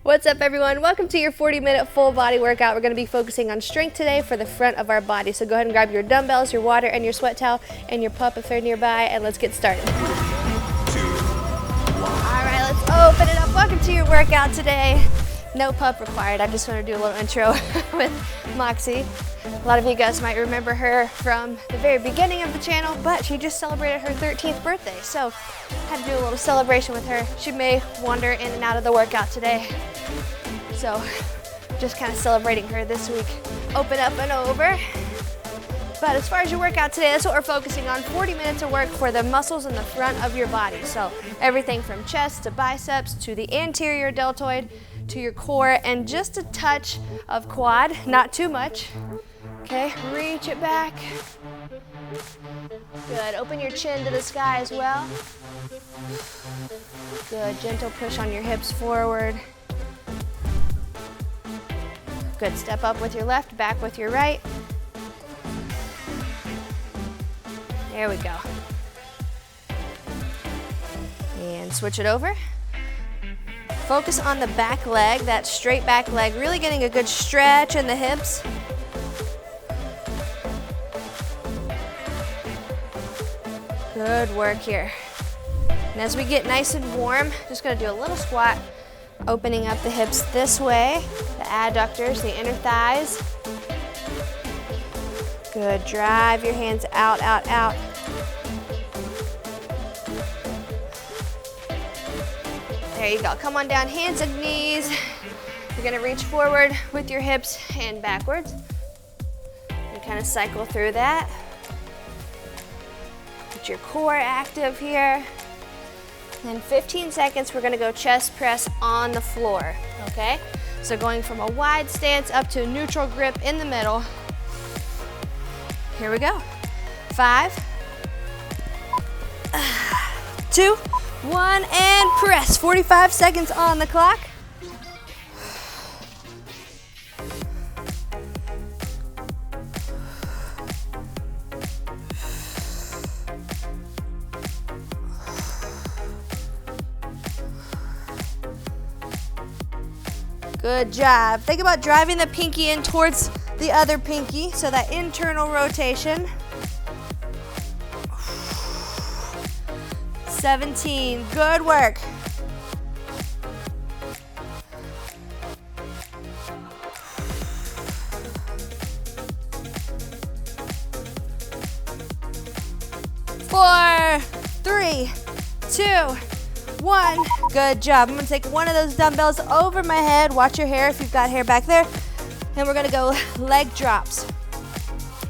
What's up, everyone? Welcome to your 40-minute full body workout. We're going to be focusing on strength today for the front of our body. So go ahead and grab your dumbbells, your water, and your sweat towel, and your pup if they're nearby, and let's get started. All right, let's open it up. Welcome to your workout today. No pup required. I just want to do a little intro with Moxie. A lot of you guys might remember her from the very beginning of the channel, but she just celebrated her 13th birthday, so had to do a little celebration with her. She may wander in and out of the workout today, so just kind of celebrating her this week. Open up and over. But as far as your workout today, that's what we're focusing on. 40 minutes of work for the muscles in the front of your body. So everything from chest to biceps to the anterior deltoid to your core and just a touch of quad, not too much. Okay, reach it back. Good, open your chin to the sky as well. Good, gentle push on your hips forward. Good, step up with your left, back with your right. There we go. And switch it over. Focus on the back leg, that straight back leg, really getting a good stretch in the hips. Good work here. And as we get nice and warm, just gonna do a little squat, opening up the hips this way, the adductors, the inner thighs. Good, drive your hands out, out, out. There you go, come on down, hands and knees. You're gonna reach forward with your hips and backwards. And kind of cycle through that. Get your core active here. In 15 seconds, we're gonna go chest press on the floor, okay? So going from a wide stance up to a neutral grip in the middle. Here we go. 5, 2, 1, and press. 45 seconds on the clock. Good job. Think about driving the pinky in towards the other pinky, so that internal rotation. 17, good work. Four, 3, 2, 1. Good job. I'm gonna take one of those dumbbells over my head. Watch your hair if you've got hair back there. And we're gonna go leg drops.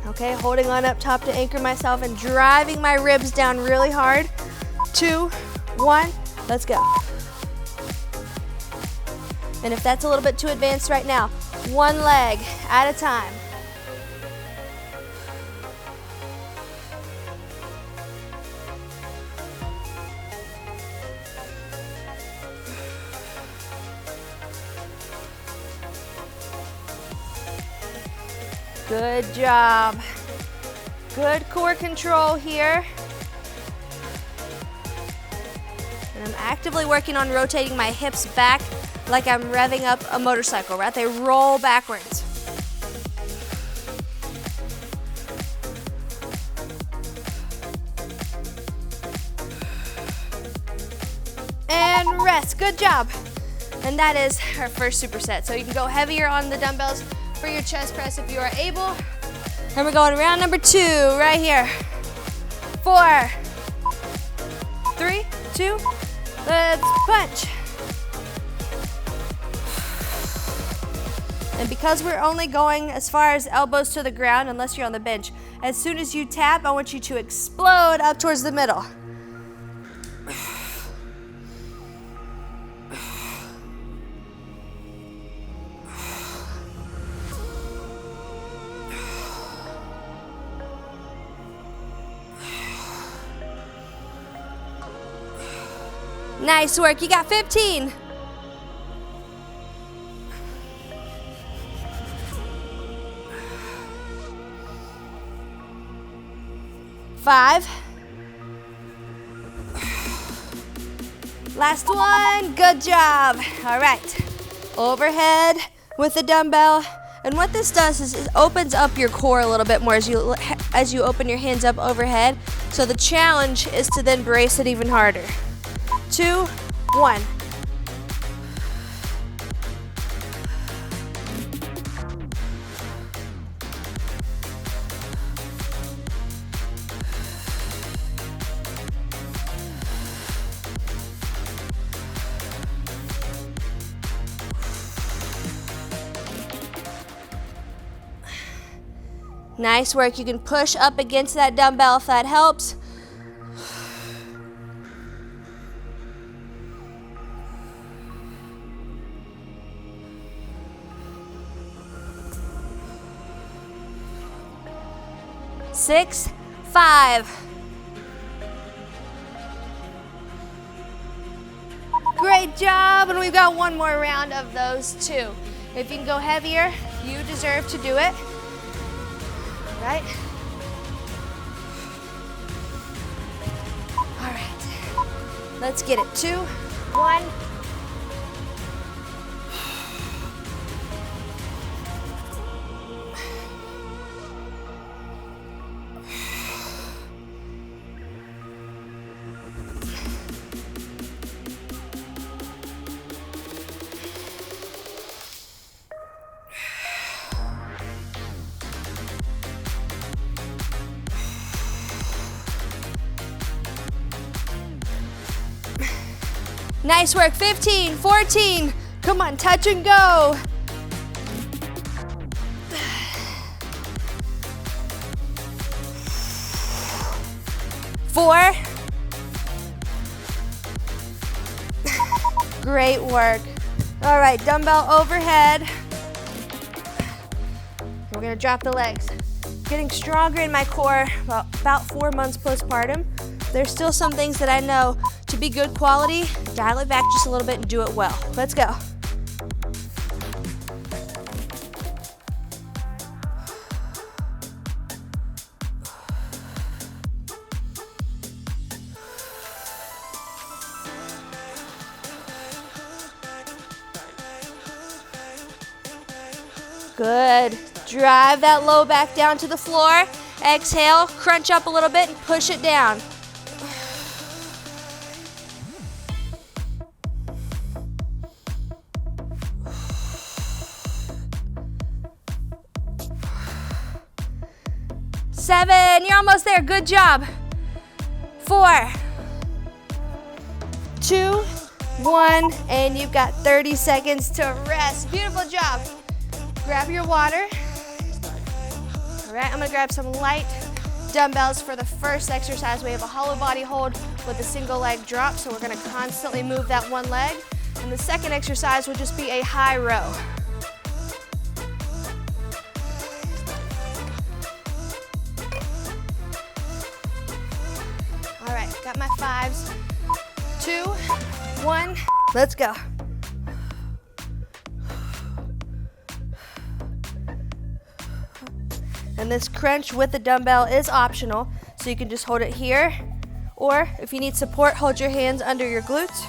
Okay, holding on up top to anchor myself and driving my ribs down really hard. 2, 1, let's go. And if that's a little bit too advanced right now, one leg at a time. Good job. Good core control here. And I'm actively working on rotating my hips back like I'm revving up a motorcycle, right? They roll backwards. And rest, good job. And that is our first superset. So you can go heavier on the dumbbells for your chest press if you are able. And we're going round number 2 right here. 4, 3, 2, let's punch. And because we're only going as far as elbows to the ground, unless you're on the bench, as soon as you tap, I want you to explode up towards the middle. Nice work, you got 15. 5. Last one, good job. All right, overhead with the dumbbell. And what this does is it opens up your core a little bit more as you open your hands up overhead. So the challenge is to then brace it even harder. 2, 1. Nice work. You can push up against that dumbbell if that helps. Six, 5. Great job, and we've got one more round of those 2. If you can go heavier, you deserve to do it. Right? All right, let's get it. 2, 1. Nice work. 15, 14. Come on, touch and go. 4. Great work. All right, dumbbell overhead. We're gonna drop the legs. Getting stronger in my core about 4 months postpartum. There's still some things that I know to be good quality. Dial it back just a little bit and do it well. Let's go. Good. Drive that low back down to the floor. Exhale, crunch up a little bit and push it down. 7, you're almost there, good job. 4, 2, 1, and you've got 30 seconds to rest. Beautiful job. Grab your water. All right, I'm gonna grab some light dumbbells for the first exercise. We have a hollow body hold with a single leg drop, so we're gonna constantly move that one leg. And the second exercise will just be a high row. All right, got my 5s. 2, 1, let's go. And this crunch with the dumbbell is optional, so you can just hold it here, or if you need support, hold your hands under your glutes.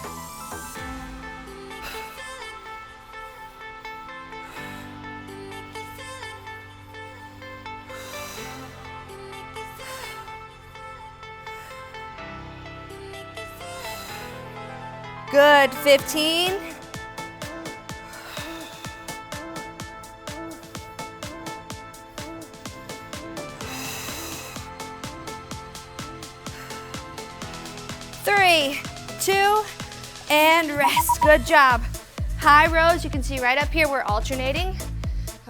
Good, 15. Three, 2, and rest. Good job. High rows, you can see right up here, we're alternating.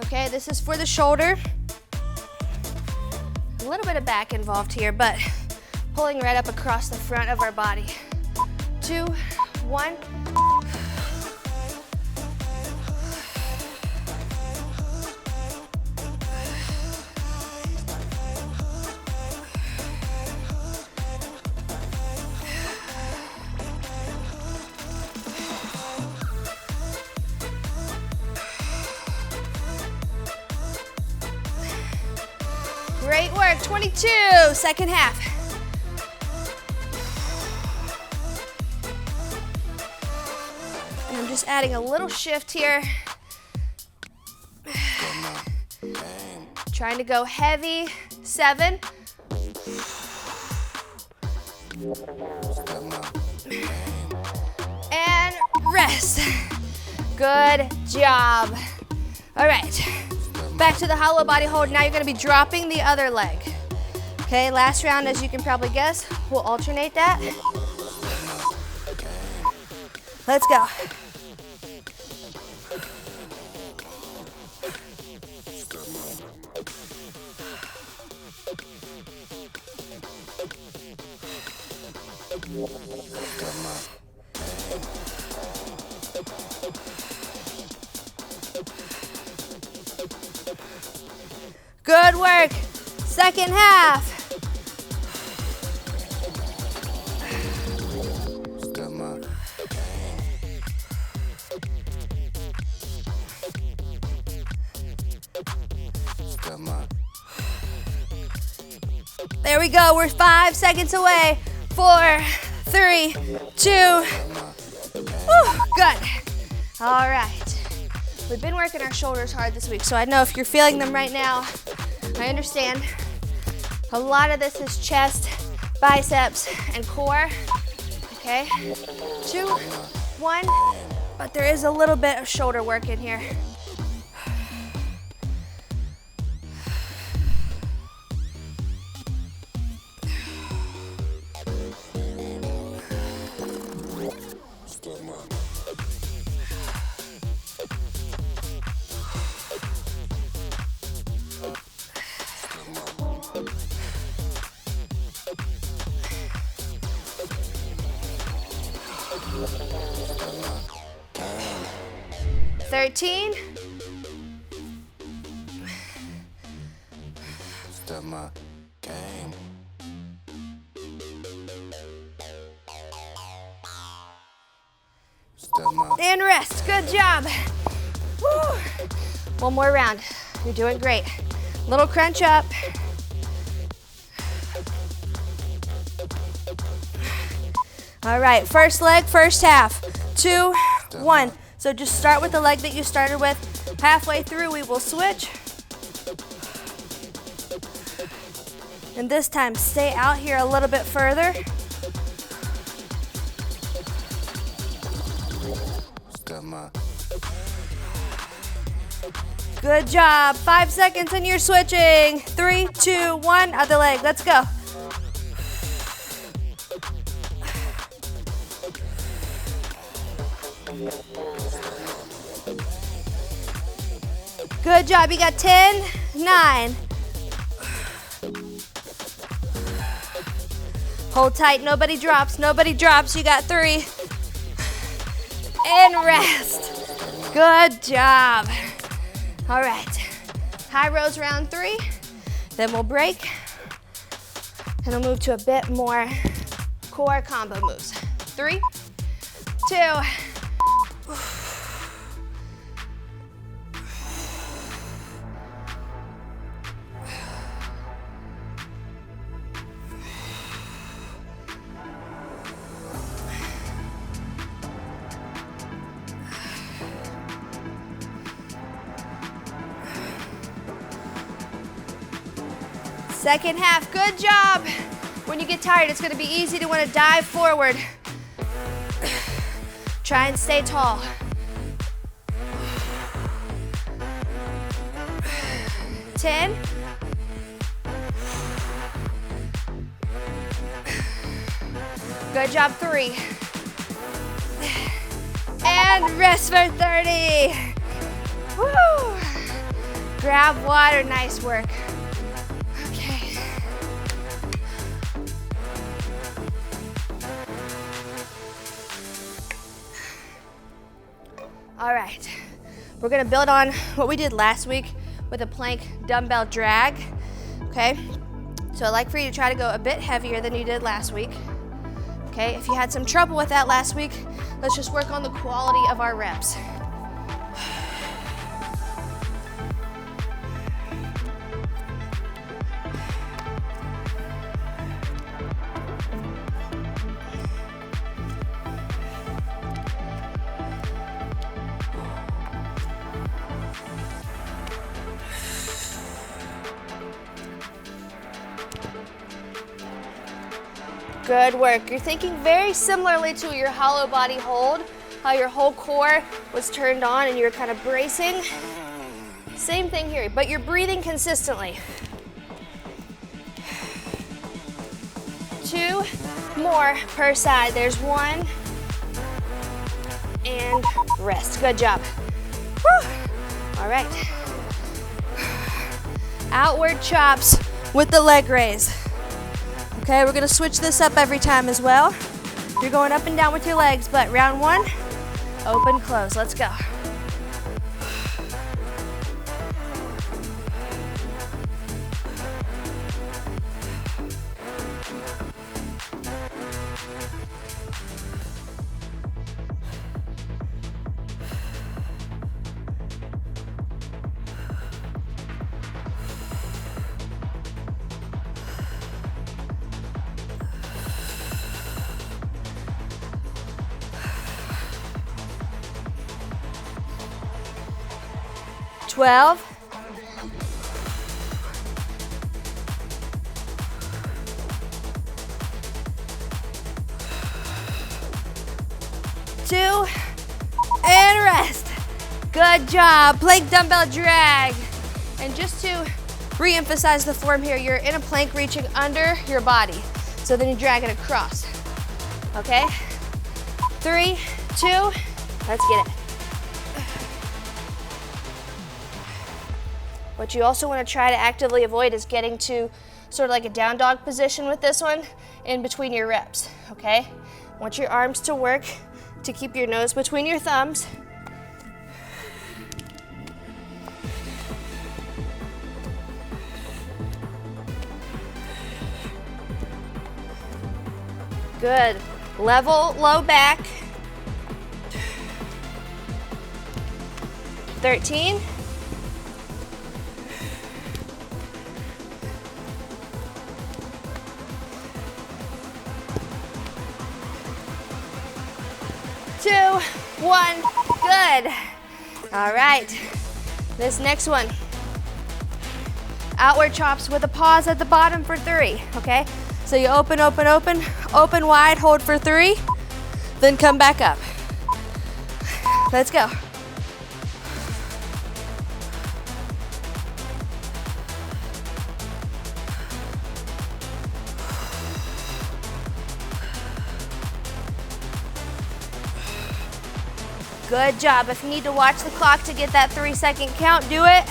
Okay, this is for the shoulder. A little bit of back involved here, but pulling right up across the front of our body. 2, 1. Great work, 22, second half. just adding a little shift here. Trying to go heavy. 7. And rest. Good job. All right, back to the hollow body hold. Now you're gonna be dropping the other leg. Okay, last round, as you can probably guess, we'll alternate that. Let's go. Good work. Second half. There we go. We're 5 seconds away. 4, 3, 2. Whew, good. All right. We've been working our shoulders hard this week, so I know if you're feeling them right now, I understand. A lot of this is chest, biceps, and core. Okay, 2, 1, but there is a little bit of shoulder work in here. Thirteen. Step my game. And rest. Good job. Woo. One more round. You're doing great. Little crunch up. All right, first leg, first half. 2, 1. So just start with the leg that you started with. Halfway through, we will switch. And this time, stay out here a little bit further. Good job. 5 seconds and you're switching. 3, 2, 1, other leg. Let's go. Good job. You got 10, 9. Hold tight. Nobody drops. Nobody drops. You got 3. And rest. Good job. All right. High rows round 3. Then we'll break. And we'll move to a bit more core combo moves. 3, 2. Second half, good job. When you get tired, it's gonna be easy to wanna dive forward. Try and stay tall. Ten. Good job, 3. And rest for 30. Woo. Grab water, nice work. All right, we're gonna build on what we did last week with a plank dumbbell drag, okay? So I'd like for you to try to go a bit heavier than you did last week, okay? If you had some trouble with that last week, let's just work on the quality of our reps. Good work. You're thinking very similarly to your hollow body hold, how your whole core was turned on and you're kind of bracing. Same thing here, but you're breathing consistently. 2 more per side. There's 1, and rest. Good job. Whew. All right. Outward chops with the leg raise. Okay, we're gonna switch this up every time as well. You're going up and down with your legs, but round 1, open, close. Let's go. Twelve. 2, and rest. Good job. Plank dumbbell drag. And just to re-emphasize the form here, you're in a plank reaching under your body. So then you drag it across. Okay? 3, 2, let's get it. What you also want to try to actively avoid is getting to sort of like a down dog position with this one in between your reps, okay? I want your arms to work to keep your nose between your thumbs. Good. Level low back. 13. 2, 1, good. All right, this next one. Outward chops with a pause at the bottom for 3, okay? So you open, open, open, open wide, hold for 3, then come back up. Let's go. Good job. If you need to watch the clock to get that 3-second count, do it.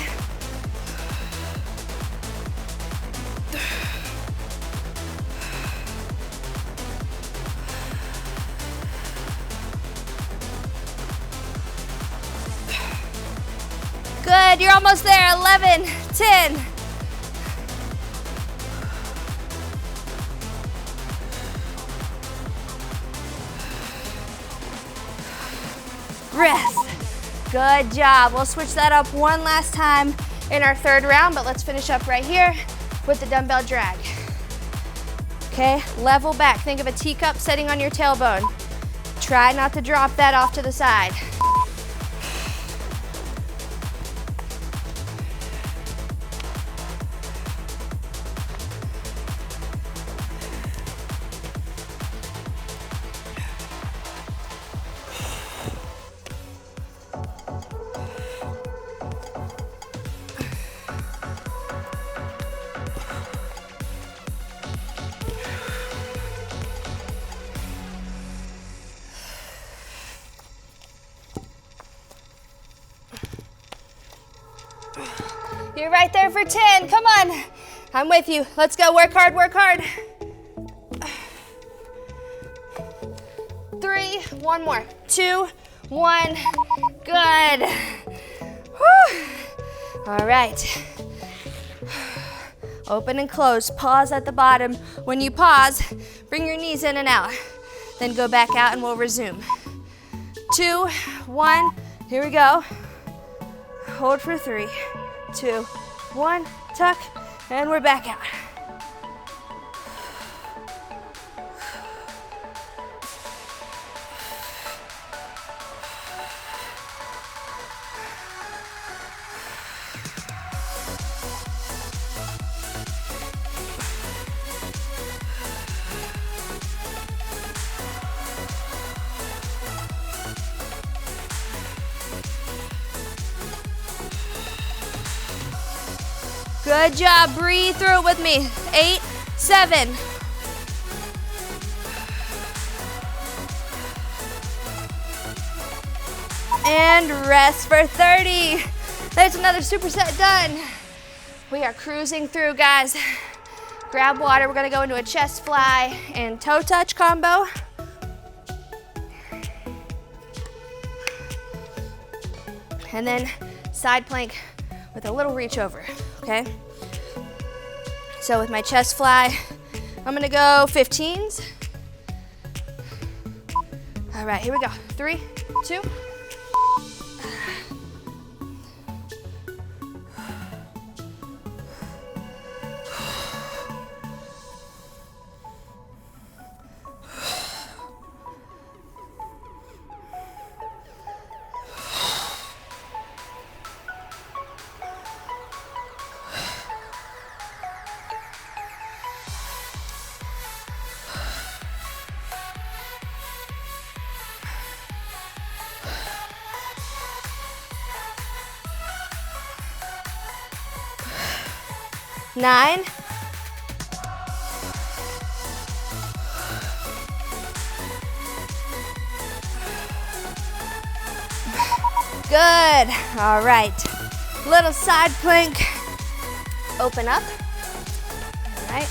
Good, you're almost there. 11, 10. Rest. Good job. We'll switch that up one last time in our 3rd round, but let's finish up right here with the dumbbell drag. Okay, level back. Think of a teacup sitting on your tailbone. Try not to drop that off to the side. You're right there for 10. Come on. I'm with you. Let's go. Work hard, work hard. 3, 1 more. 2, 1. Good. Whew. All right. Open and close. Pause at the bottom. When you pause, bring your knees in and out. Then go back out and we'll resume. 2, 1. Here we go. Hold for 3, 2, 1, tuck, and we're back out. Good job, breathe through it with me. 8, 7. And rest for 30. There's another superset done. We are cruising through, guys. Grab water, we're gonna go into a chest fly and toe touch combo. And then side plank with a little reach over, okay? So with my chest fly, I'm gonna go 15s. All right, here we go. 3, 2. Nine. Good. All right. Little side plank. Open up. All right.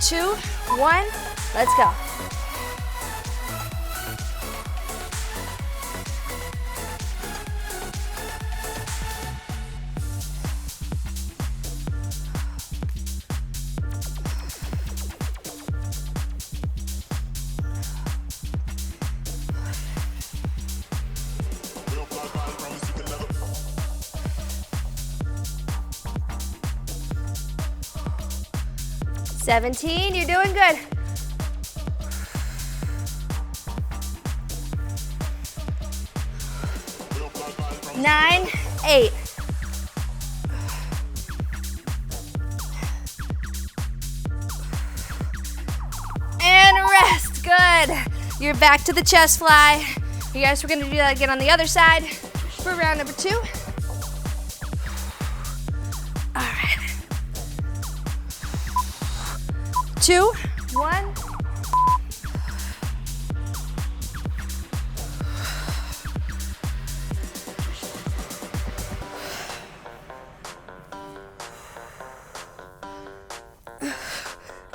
Two, one. Let's go. $17, you're doing good. $9, $8. And rest, good. You're back to the chest fly. You guys, we're gonna do that again on the other side for round number 2. All right. 2, 1.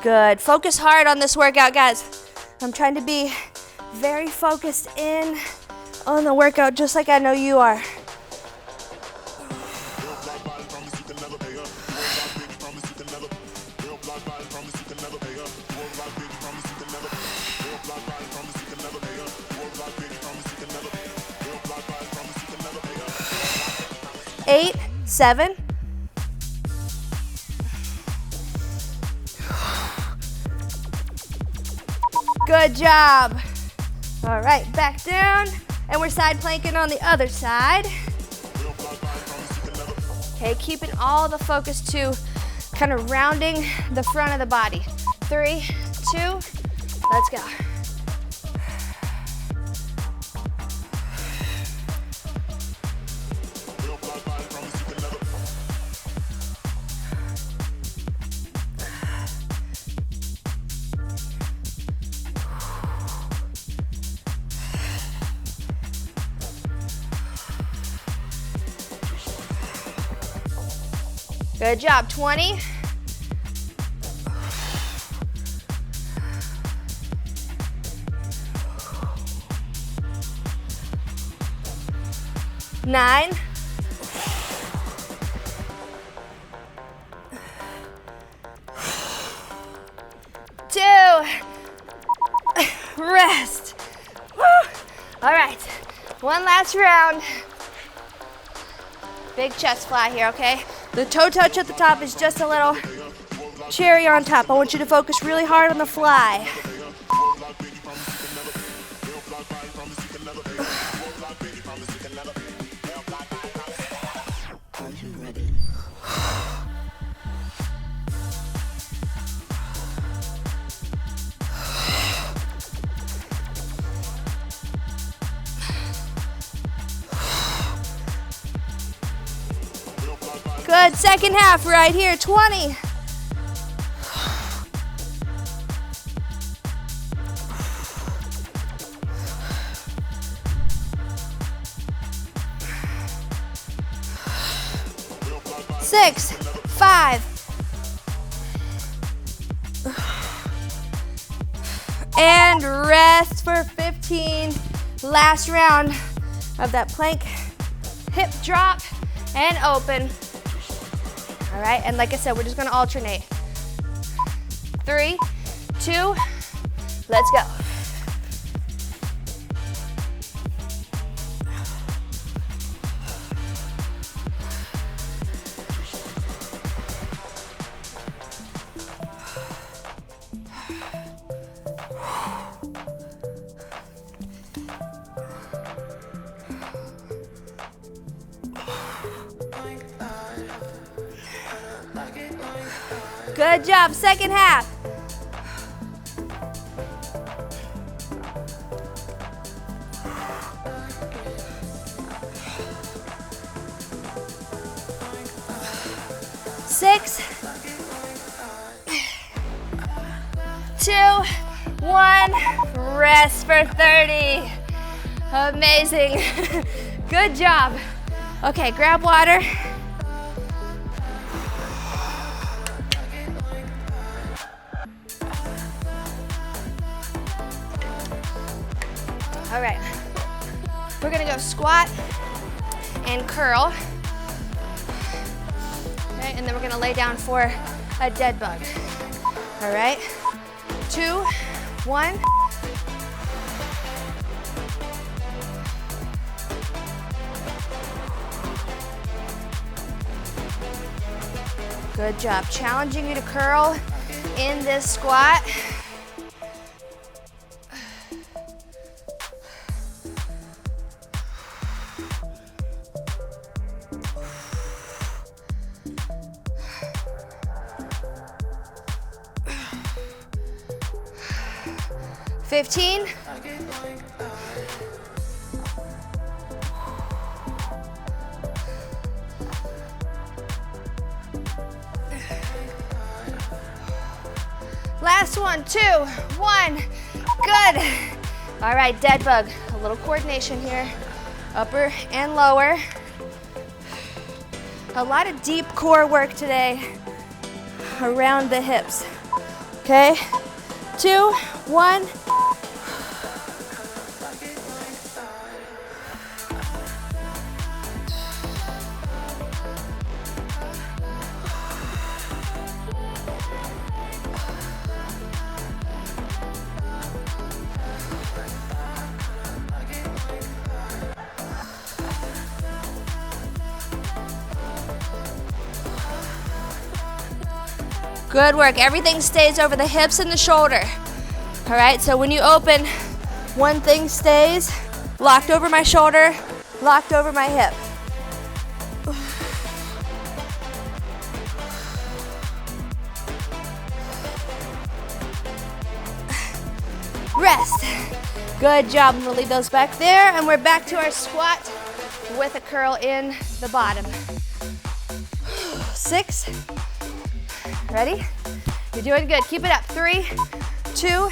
Good. Focus hard on this workout, guys. I'm trying to be very focused in on the workout, just like I know you are. Eight, 7. Good job. All right, back down, and we're side planking on the other side. Okay, keeping all the focus to kind of rounding the front of the body. 3, 2, let's go. Good job, 20. Nine. Two. Rest. Woo. All right, one last round. Big chest fly here, okay? The toe touch at the top is just a little cherry on top. I want you to focus really hard on the fly. Are you ready? Good, second half right here, 20. Six, 5. And rest for 15. Last round of that plank, hip drop and open. All right, and like I said, we're just gonna alternate. 3, 2, let's go. Good job, second half. Six, 2, 1, rest for 30. Amazing. Good job. Okay, grab water. All right, we're gonna go squat and curl. Okay, and then we're gonna lay down for a dead bug. All right, 2, 1. Good job, challenging you to curl in this squat. $15. Last one, 2, 1, good. All right, dead bug, a little coordination here, upper and lower. A lot of deep core work today around the hips, okay? 2, 1. Good work. Everything stays over the hips and the shoulder. All right, so when you open, one thing stays locked over my shoulder, locked over my hip. Rest. Good job. I'm gonna leave those back there, and we're back to our squat with a curl in the bottom. 6. Ready? You're doing good. Keep it up. 3, 2.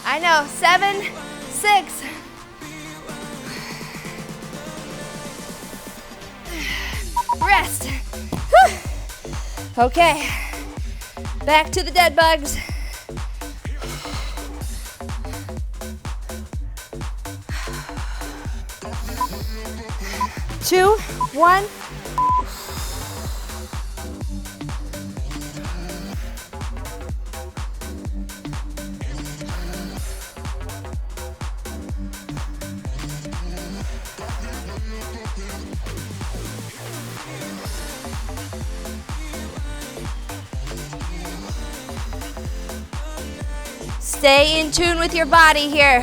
I know, 7, 6. Rest. Whew. Okay, back to the dead bugs. Two, 1. Stay in tune with your body here.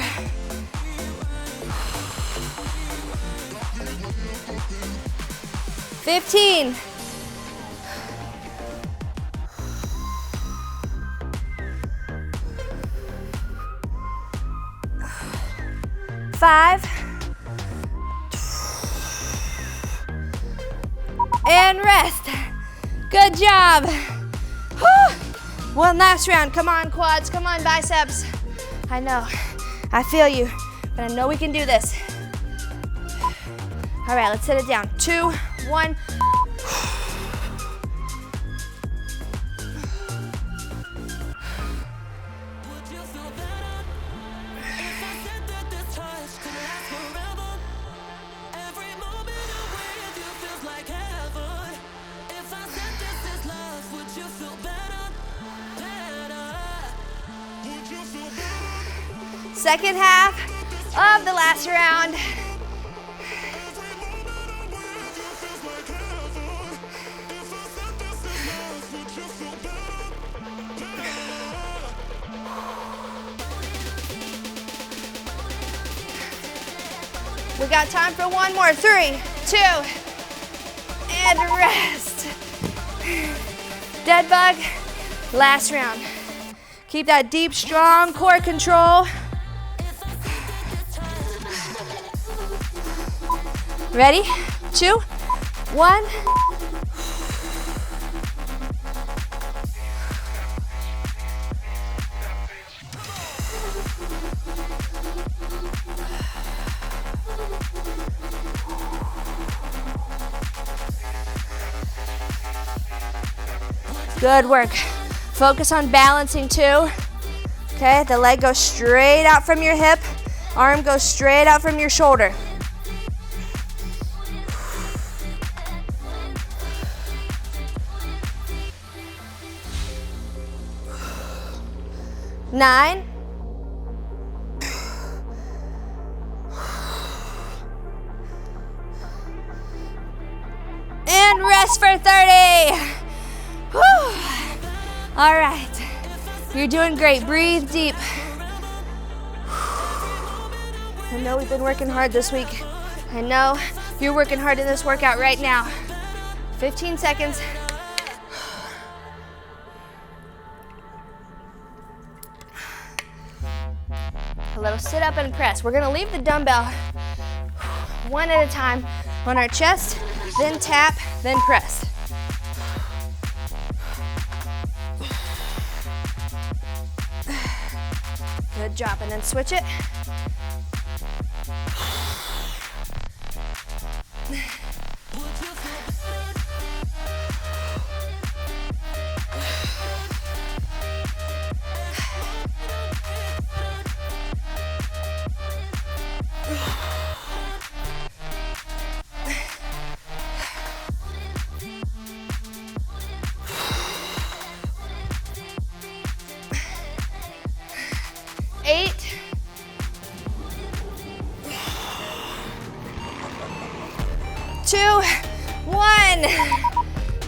$15. 5. And rest. Good job. Whew. One last round. Come on, quads. Come on, biceps. I know. I feel you. But I know we can do this. All right, let's sit it down. 2, 1. Second half of the last round. We got time for one more. 3, 2, and rest. Dead bug, last round. Keep that deep, strong core control. Ready? 2, 1. Good work. Focus on balancing too. Okay, the leg goes straight out from your hip. Arm goes straight out from your shoulder. 9. And rest for 30. Whew. All right, you're doing great. Breathe deep. I know we've been working hard this week. I know you're working hard in this workout right now. 15 seconds. A little sit up and press. We're gonna leave the dumbbell one at a time on our chest, then tap, then press. Good job, and then switch it.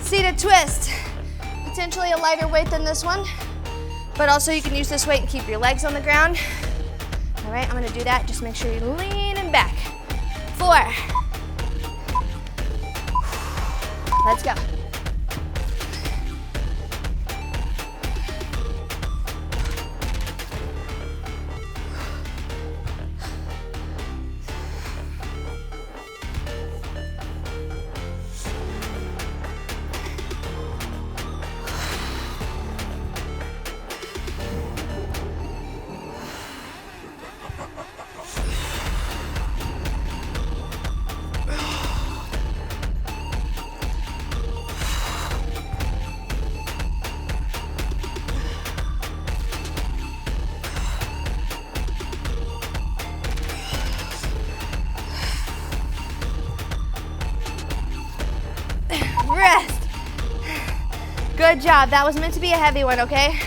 Seated twist. Potentially a lighter weight than this one, but also you can use this weight and keep your legs on the ground. All right, I'm gonna do that. Just make sure you're leaning back. 4. Let's go. Rest. Good job. That was meant to be a heavy one, okay?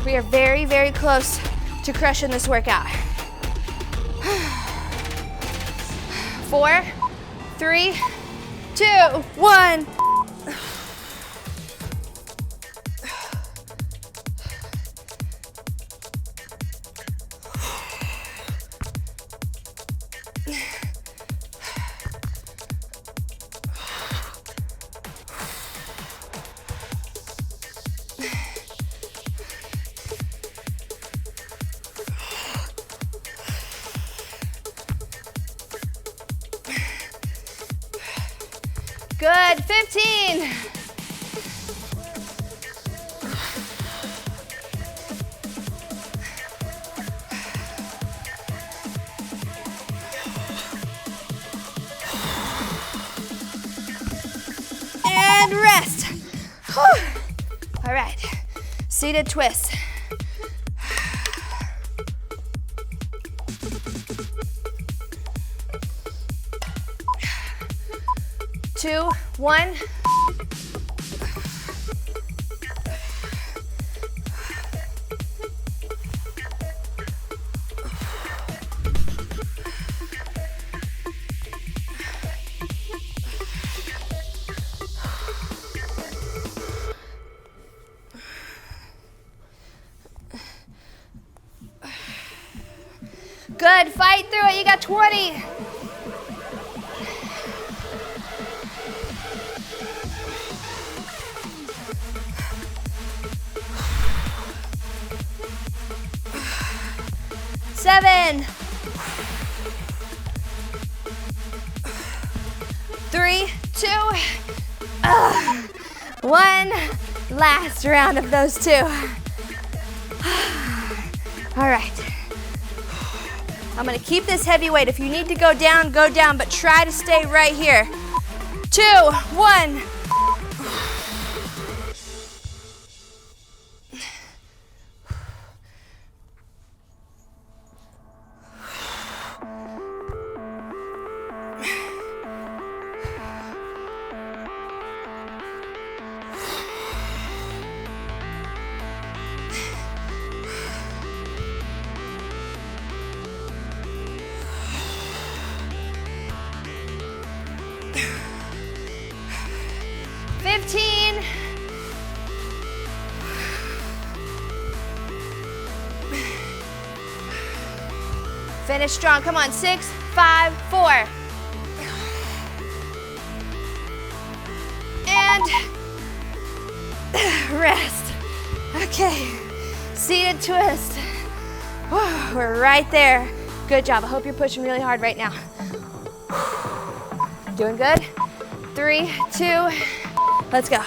We are very, very close to crushing this workout. 4, 3, 2, 1. Good, 15. And rest. Whew. All right, seated twist. 2, 1. Good, fight through it, you got 20. Seven, 3, 2, 1. Last round of those 2. All right. I'm gonna keep this heavy weight. If you need to go down, but try to stay right here. 2, 1. Finish strong, come on, 6, 5, 4. And rest. Okay, seated twist. We're right there. Good job, I hope you're pushing really hard right now. Doing good? 3, 2, let's go.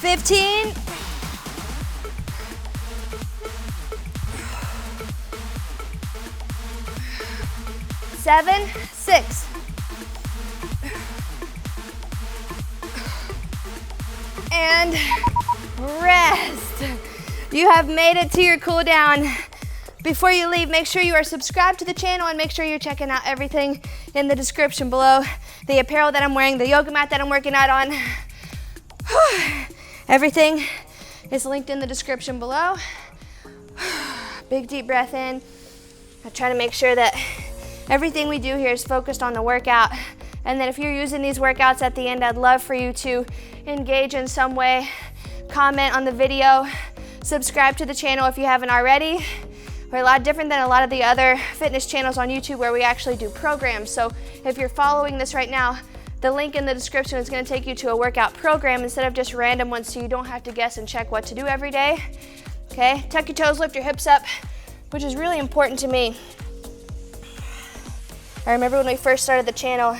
$15. 7, 6. And rest. You have made it to your cool down. Before you leave, make sure you are subscribed to the channel and make sure you're checking out everything in the description below. The apparel that I'm wearing, the yoga mat that I'm working out on. Everything is linked in the description below. Big deep breath in. I try to make sure that everything we do here is focused on the workout. And then if you're using these workouts at the end, I'd love for you to engage in some way. Comment on the video. Subscribe to the channel if you haven't already. We're a lot different than a lot of the other fitness channels on YouTube where we actually do programs. So if you're following this right now, the link in the description is going to take you to a workout program instead of just random ones, so you don't have to guess and check what to do every day. Okay, tuck your toes, lift your hips up, which is really important to me. I remember when we first started the channel,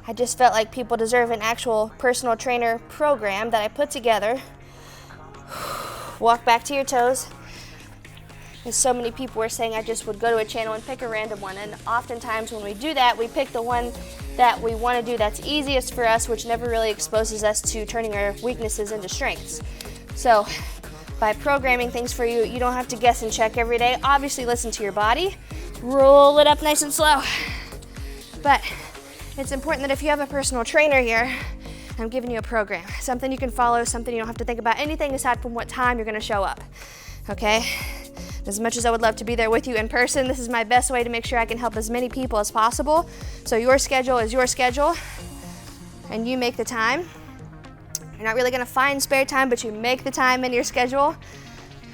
I just felt like people deserve an actual personal trainer program that I put together. Walk back to your toes. And so many people were saying I just would go to a channel and pick a random one. And oftentimes when we do that, we pick the one that we want to do that's easiest for us, which never really exposes us to turning our weaknesses into strengths. So by programming things for you, you don't have to guess and check every day. Obviously listen to your body. Roll it up nice and slow. But it's important that if you have a personal trainer here, I'm giving you a program, something you can follow, something you don't have to think about anything aside from what time you're going to show up, okay? As much as I would love to be there with you in person, this is my best way to make sure I can help as many people as possible. So your schedule is your schedule, and you make the time. You're not really gonna find spare time, but you make the time in your schedule.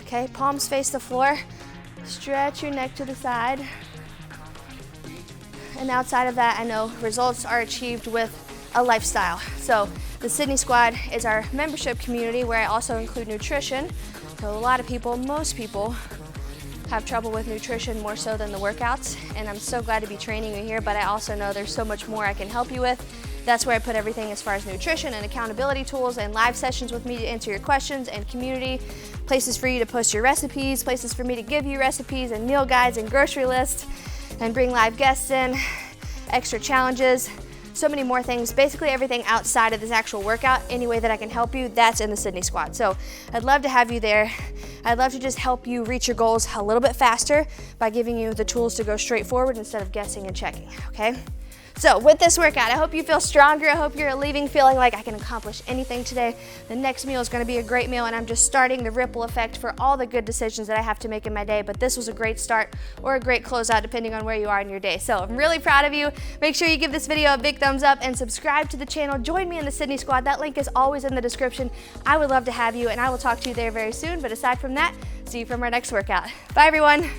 Okay, palms face the floor. Stretch your neck to the side. And outside of that, I know results are achieved with a lifestyle. So the Sydney Squad is our membership community where I also include nutrition. So a lot of people, most people, have trouble with nutrition more so than the workouts, and I'm so glad to be training you here, but I also know there's so much more I can help you with. That's where I put everything as far as nutrition and accountability tools and live sessions with me to answer your questions, and community, places for you to post your recipes, places for me to give you recipes and meal guides and grocery lists, and bring live guests in, extra challenges, so many more things. Basically everything outside of this actual workout, any way that I can help you, that's in the Sydney Squad. So I'd love to have you there. I'd love to just help you reach your goals a little bit faster by giving you the tools to go straight forward instead of guessing and checking, okay? So with this workout, I hope you feel stronger. I hope you're leaving feeling like I can accomplish anything today. The next meal is gonna be a great meal, and I'm just starting the ripple effect for all the good decisions that I have to make in my day, but this was a great start or a great closeout depending on where you are in your day. So I'm really proud of you. Make sure you give this video a big thumbs up and subscribe to the channel. Join me in the Sydney Squad. That link is always in the description. I would love to have you, and I will talk to you there very soon. But aside from that, see you from our next workout. Bye everyone.